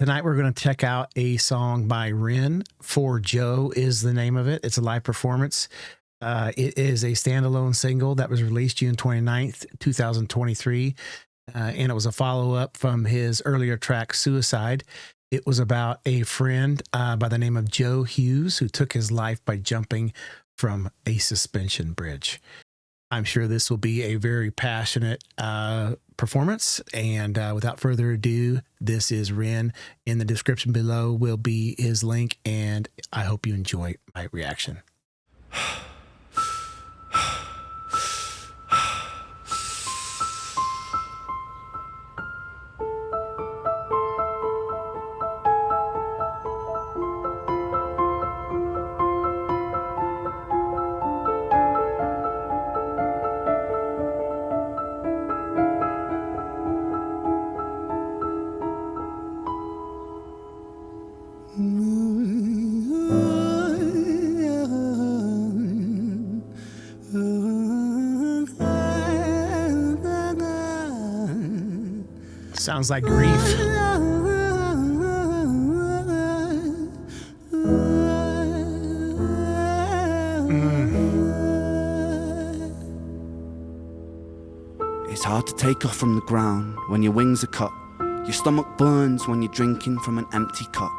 Tonight we're going to check out a song by Ren. For Joe is the name of it. It's a live performance. It is a standalone single that was released June 29th, 2023. And it was a follow-up from his earlier track, Suicide. It was about a friend by the name of Joe Hughes who took his life by jumping from a suspension bridge. I'm sure this will be a very passionate performance. And without further ado, this is Ren. In the description below will be his link, and I hope you enjoy my reaction. Sounds like grief. It's hard to take off from the ground when your wings are cut. Your stomach burns when you're drinking from an empty cup.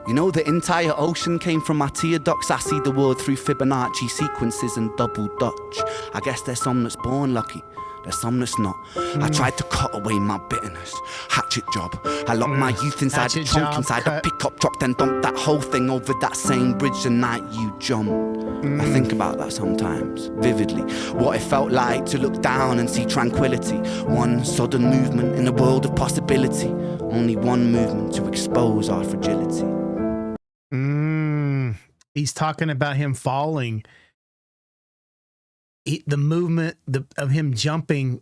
You know the entire ocean came from my tear ducts. I see the world through Fibonacci sequences and double Dutch. I guess there's some that's born lucky, there's some that's not. I tried to cut away my bitterness. Hatchet job. I locked my youth inside Hatchet the trunk, job, inside cut. a pickup truck, then dumped that whole thing over that same bridge the night you jumped. I think about that sometimes, vividly. What it felt like to look down and see tranquility. One sudden movement in a world of possibility. Only one movement to expose our fragility. He's talking about him falling. The movement of him jumping,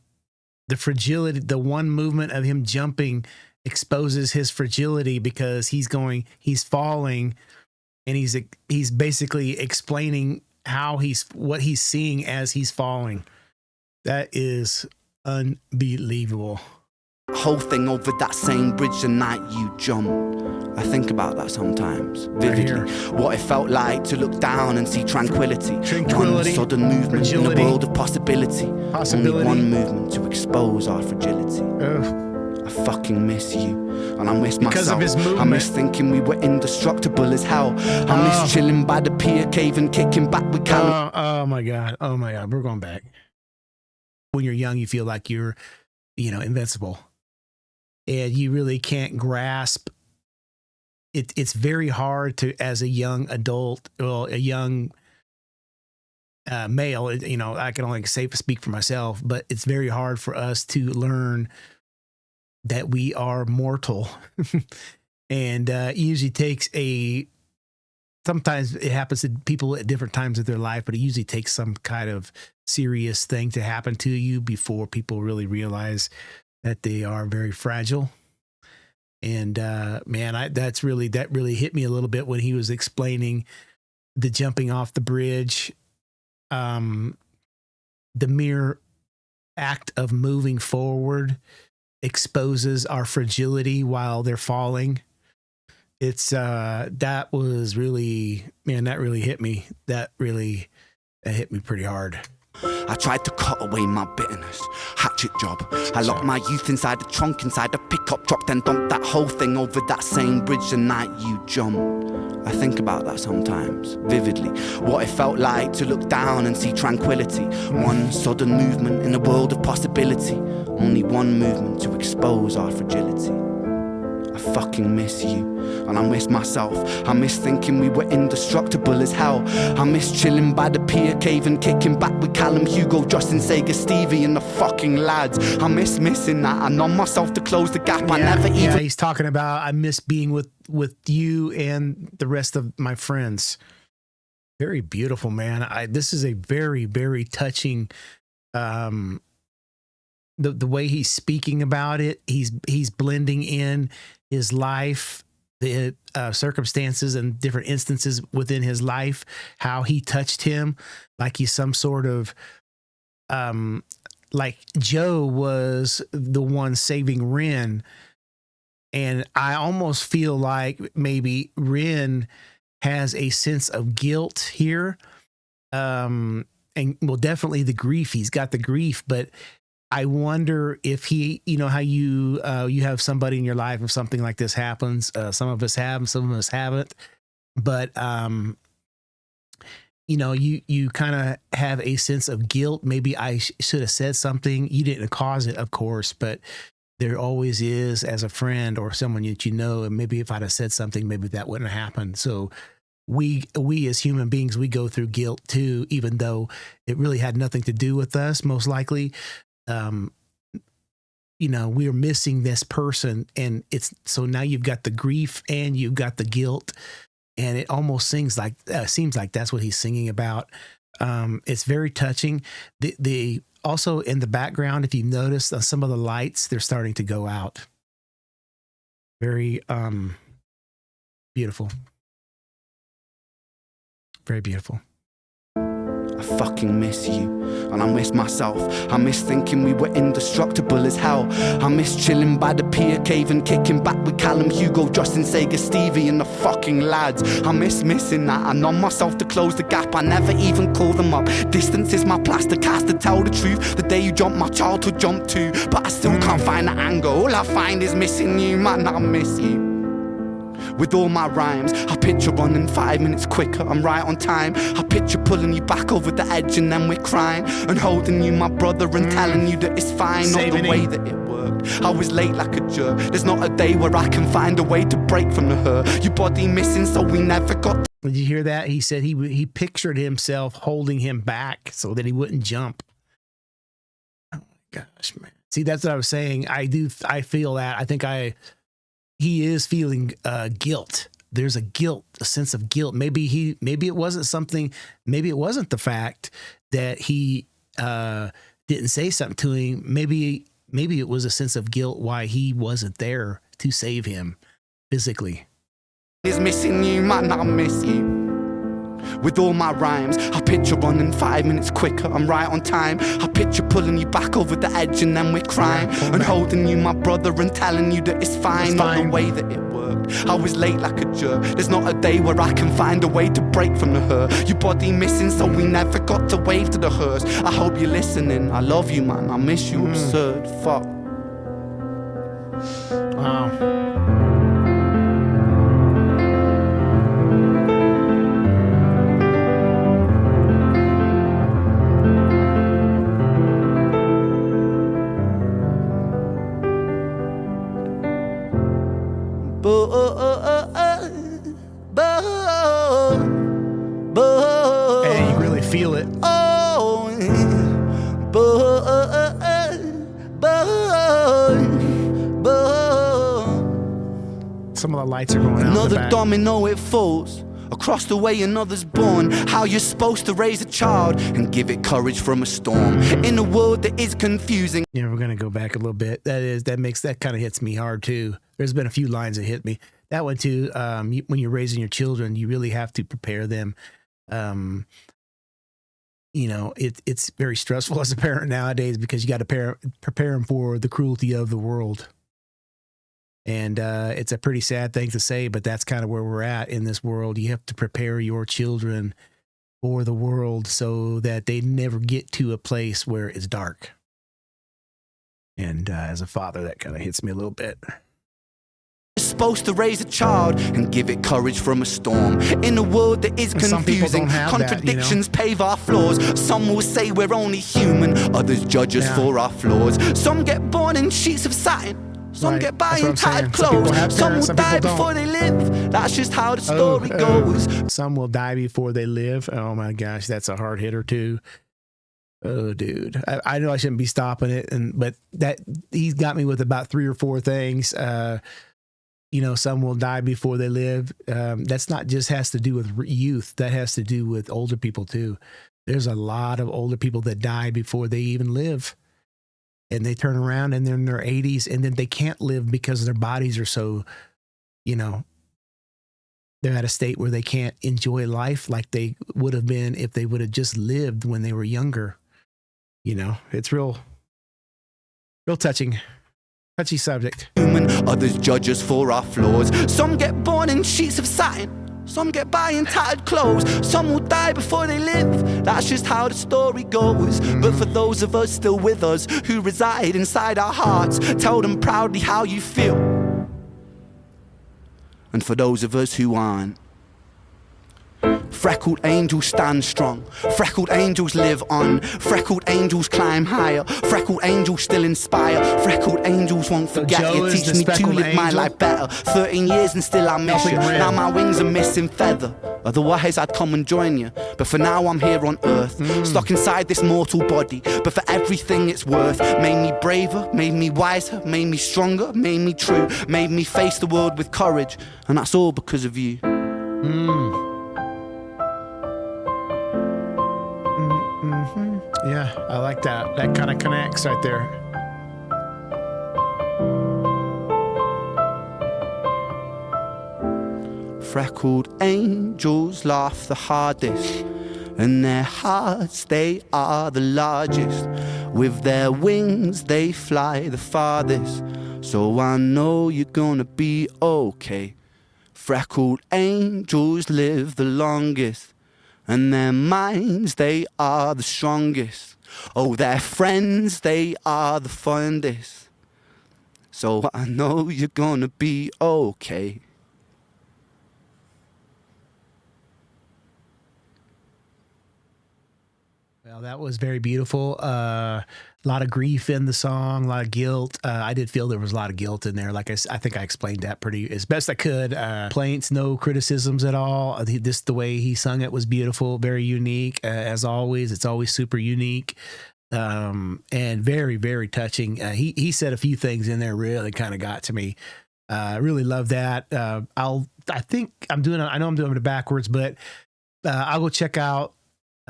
the fragility, the one movement of him jumping exposes his fragility because he's falling, and he's basically explaining what he's seeing as he's falling. That is unbelievable. Whole thing over that same bridge the night you jumped. I think about that sometimes, vividly. What it felt like to look down and see tranquility. One sudden movement fragility, in a world of possibility. Only one movement to expose our fragility. I fucking miss you, and I miss because myself. Of his movement. I miss thinking we were indestructible as hell. I miss chilling by the pier cave and kicking back with Callum. Oh my God, we're going back. When you're young, you feel like you're, invincible, and you really can't grasp. It's very hard to, as a young adult, a young male, I can only speak for myself, but it's very hard for us to learn that we are mortal. And it usually takes sometimes it happens to people at different times of their life, but it usually takes some kind of serious thing to happen to you before people really realize that they are very fragile. And man, that really hit me a little bit when he was explaining the jumping off the bridge. The mere act of moving forward exposes our fragility while they're falling. It's that was really, man, that really hit me. That hit me pretty hard. I tried to cut away my bitterness. Hatchet job. I locked my youth inside the trunk, inside a pickup truck, then dumped that whole thing over that same bridge the night you jumped. I think about that sometimes, vividly. What it felt like to look down and see tranquility. One sudden movement in a world of possibility. Only one movement to expose our fragility. I fucking miss you, and I miss myself. I miss thinking we were indestructible as hell. I miss chilling by the pier cave and kicking back with Callum, Hugo, Justin, Sega, Stevie, and the fucking lads. I miss missing that. I numb myself to close the gap. I never even. Yeah, he's talking about I miss being with you and the rest of my friends. Very beautiful, man. This is a very, very touching. The way he's speaking about it, he's blending in his life, the circumstances and different instances within his life, how he touched him, like he's some sort of like Joe was the one saving Ren, And I almost feel like maybe Ren has a sense of guilt here. And well, definitely the grief. He's got the grief, but I wonder if he, you know, how you have somebody in your life if something like this happens. Some of us have, some of us haven't. But you know, you kind of have a sense of guilt. Maybe I should have said something. You didn't cause it, of course, but there always is, as a friend or someone that you know, and maybe if I'd have said something, maybe that wouldn't have happened. So we as human beings, we go through guilt too, even though it really had nothing to do with us, most likely. You know, we are missing this person, and it's so now you've got the grief and you've got the guilt. And it almost seems like that's what he's singing about. It's very touching. The also in the background, if you notice, some of the lights, they're starting to go out. Very beautiful. Very beautiful. I fucking miss you, and I miss myself. I miss thinking we were indestructible as hell. I miss chilling by the pier cave and kicking back with Callum, Hugo, Justin, Sega, Stevie and the fucking lads. I miss missing that. I numb myself to close the gap. I never even call them up. Distance is my plaster cast, to tell the truth. The day you jumped, my childhood jumped too. But I still can't find the anger. All I find is missing you, man, I miss you. With all my rhymes, I picture running 5 minutes quicker, I'm right on time. I picture pulling you back over the edge and then we're crying, and holding you, my brother, and telling you that it's fine. Not the way that it worked, I was late like a jerk. There's not a day where I can find a way to break from the hurt. Your body missing, so we never got. Did you hear that? He said he pictured himself holding him back so that he wouldn't jump. Oh my gosh, man. See, that's what I was saying. I feel that. I think he is feeling guilt. There's a sense of guilt. Maybe it wasn't the fact that he didn't say something to him. Maybe it was a sense of guilt why he wasn't there to save him physically. Is missing you, man, I miss you. With all my rhymes, I picture running 5 minutes quicker, I'm right on time. I picture pulling you back over the edge and then we're crying, and holding you, my brother, and telling you that it's fine. Not the way that it worked, I was late like a jerk. There's not a day where I can find a way to break from the hurt. Your body missing, so we never got to wave to the hearse. I hope you're listening, I love you, man, I miss you, absurd, fuck. Wow. And you really feel it. Some of the lights are going out. Another domino, it falls. Across the way another's born. How you're supposed to raise a child and give it courage from a storm. In a world that is confusing. Yeah, we're gonna go back a little bit. That kind of hits me hard too. There's been a few lines that hit me. That one too. When you're raising your children, you really have to prepare them. You know, it's very stressful as a parent nowadays because you got to prepare them for the cruelty of the world. And it's a pretty sad thing to say, but that's kind of where we're at in this world. You have to prepare your children for the world so that they never get to a place where it's dark. And as a father, that kind of hits me a little bit. Supposed to raise a child and give it courage from a storm. In a world that is confusing, contradictions pave our flaws. Some will say we're only human, others judge us for our flaws. Some get born in sheets of satin, some get by in tattered clothes. Some will die before they live. That's just how the story goes. Some will die before they live. Oh my gosh, that's a hard hitter too. Oh, dude, I know I shouldn't be stopping it, but that he's got me with about 3 or 4 things. You know, some will die before they live. That's not just has to do with youth. That has to do with older people too. There's a lot of older people that die before they even live. And they turn around and they're in their 80s and then they can't live because their bodies are so, you know, they're at a state where they can't enjoy life like they would have been if they would have just lived when they were younger. You know, it's real touching. Touchy subject. Human, others judge us for our flaws. Some get born in sheets of satin, some get by in tattered clothes. Some will die before they live, that's just how the story goes. But for those of us still with us, who reside inside our hearts, tell them proudly how you feel. And for those of us who aren't, freckled angels stand strong, freckled angels live on, freckled angels climb higher, freckled angels still inspire, freckled angels won't forget you, teach me to live my life better. 13 years and still I miss you, now my wings are missing feather. Otherwise I'd come and join you, but for now I'm here on earth, stuck inside this mortal body, but for everything it's worth. Made me braver, made me wiser, made me stronger, made me true, made me face the world with courage, and that's all because of you. Yeah, I like that. That kind of connects right there. Freckled angels laugh the hardest, and their hearts, they are the largest. With their wings, they fly the farthest. So I know you're gonna be okay. Freckled angels live the longest, and their minds, they are the strongest. Oh, their friends, they are the fondest. So I know you're gonna be okay. Well, that was very beautiful. A lot of grief in the song, a lot of guilt. I did feel there was a lot of guilt in there. Like I think I explained that pretty as best I could. Plaints, no criticisms at all. This the way he sung it was beautiful, very unique. As always, it's always super unique, and very, very touching. He said a few things in there really kind of got to me. I really love that. I think I'm doing. I know I'm doing it backwards, but I'll go check out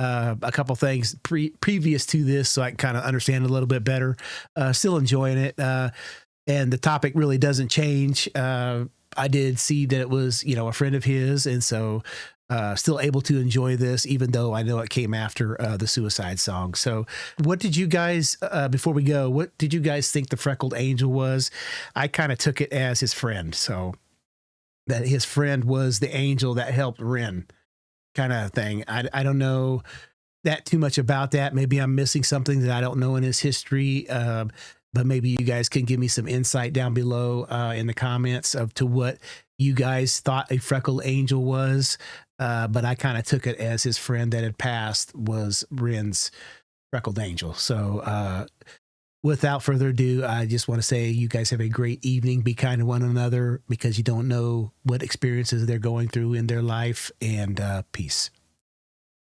a couple things previous to this so I can kind of understand it a little bit better. Still enjoying it. And the topic really doesn't change. I did see that it was, a friend of his. And so still able to enjoy this, even though I know it came after the Suicide song. So what did you guys, before we go, what did you guys think the Freckled Angel was? I kind of took it as his friend. So that his friend was the angel that helped Ren. Kind of thing. I don't know that too much about that. Maybe I'm missing something that I don't know in his history. But maybe you guys can give me some insight down below in the comments to what you guys thought a freckled angel was. But I kind of took it as his friend that had passed was Ren's freckled angel. So without further ado, I just want to say you guys have a great evening. Be kind to one another because you don't know what experiences they're going through in their life, and peace.